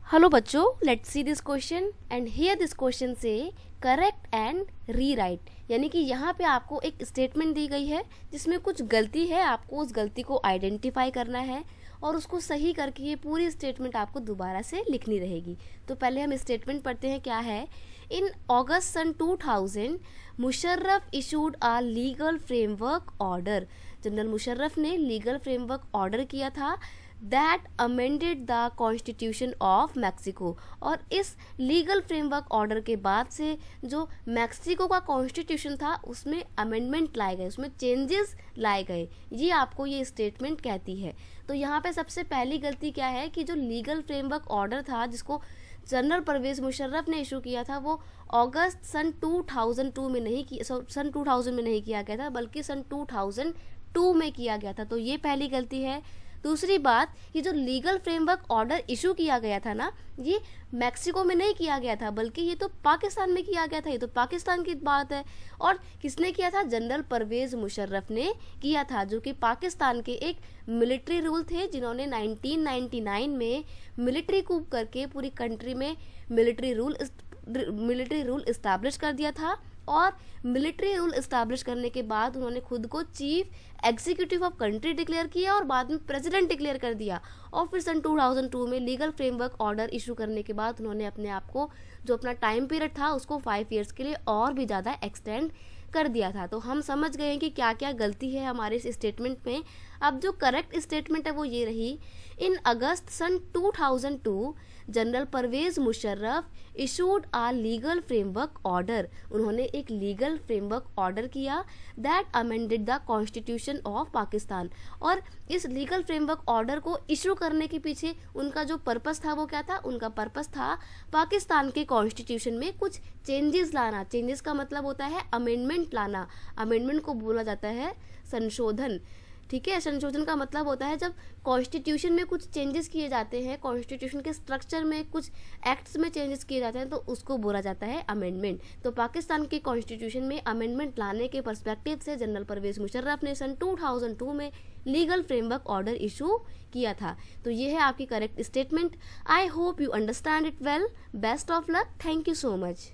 Hello बच्चों, let's see this question and here this question से correct and rewrite. यानी कि यहाँ पे आपको एक स्टेटमेंट दी गई है जिसमें कुछ गलती है, आपको उस गलती को आइडेंटिफाई करना है और उसको सही करके ये पूरी स्टेटमेंट आपको दोबारा से लिखनी रहेगी। तो पहले हम स्टेटमेंट पढ़ते हैं। क्या है? इन अगस्त सन 2000 Musharraf issued a legal framework order. General Musharraf ने लीगल फ्रेमवर्क ऑर्डर किया था that amended the constitution of Mexico. और इस लीगल फ्रेमवर्क ऑर्डर के बाद से जो मैक्सिको का कॉन्स्टिट्यूशन था उसमें अमेंडमेंट लाए गए, उसमें चेंजेस लाए गए, ये आपको ये स्टेटमेंट कहती है। तो यहाँ पे सबसे पहली गलती क्या है कि जो लीगल फ्रेमवर्क ऑर्डर था जिसको जनरल परवेज मुशर्रफ ने इशू किया था वो अगस्त सन 2002 में नहीं किया, सन 2000 में नहीं किया गया था बल्कि सन 2002 में किया गया था। तो ये पहली गलती है। दूसरी बात, ये जो लीगल फ्रेमवर्क ऑर्डर इशू किया गया था ना, ये मैक्सिको में नहीं किया गया था बल्कि ये तो पाकिस्तान में किया गया था। ये तो पाकिस्तान की बात है। और किसने किया था? जनरल परवेज मुशर्रफ ने किया था, जो कि पाकिस्तान के एक मिलिट्री रूल थे जिन्होंने 1999 में मिलिट्री कूप करके पूरी कंट्री में मिलिट्री रूल इस्टेब्लिश कर दिया था। और मिलिट्री रूल इस्टेब्लिश करने के बाद उन्होंने खुद को chief executive of country declare किया और बाद में प्रेसिडेंट डिक्लेयर कर दिया। और फिर सन 2002 में लीगल फ्रेमवर्क ऑर्डर इशू करने के बाद उन्होंने अपने आप को, जो अपना टाइम पीरियड था उसको 5 ईयर्स के लिए और भी ज़्यादा एक्सटेंड कर दिया था। तो हम समझ गए कि क्या क्या गलती है हमारे इस स्टेटमेंट में। अब जो करेक्ट स्टेटमेंट है वो ये रही, इन August sun 2002 general Parvez Musharraf issued a legal framework order. उन्होंने एक लीगल फ्रेमवर्क ऑर्डर किया that amended the constitution of Pakistan. और इस लीगल फ्रेमवर्क ऑर्डर को इशू करने के पीछे उनका जो पर्पस था वो क्या था? उनका पर्पस था पाकिस्तान के कॉन्स्टिट्यूशन में कुछ चेंजेस लाना। चेंजेस का मतलब होता है अमेंडमेंट लाना। अमेंडमेंट को बोला जाता है संशोधन। ठीक है, संशोधन का मतलब होता है जब कॉन्स्टिट्यूशन में कुछ चेंजेस किए जाते हैं, कॉन्स्टिट्यूशन के स्ट्रक्चर में कुछ एक्ट्स में चेंजेस किए जाते हैं, तो उसको बोला जाता है अमेंडमेंट। तो पाकिस्तान के कॉन्स्टिट्यूशन में अमेंडमेंट लाने के पर्सपेक्टिव से जनरल परवेज मुशर्रफ ने सन 2002 में लीगल फ्रेमवर्क ऑर्डर इशू किया था। तो ये है आपकी correct statement. I hope you understand it well. Best of luck. Thank you so much.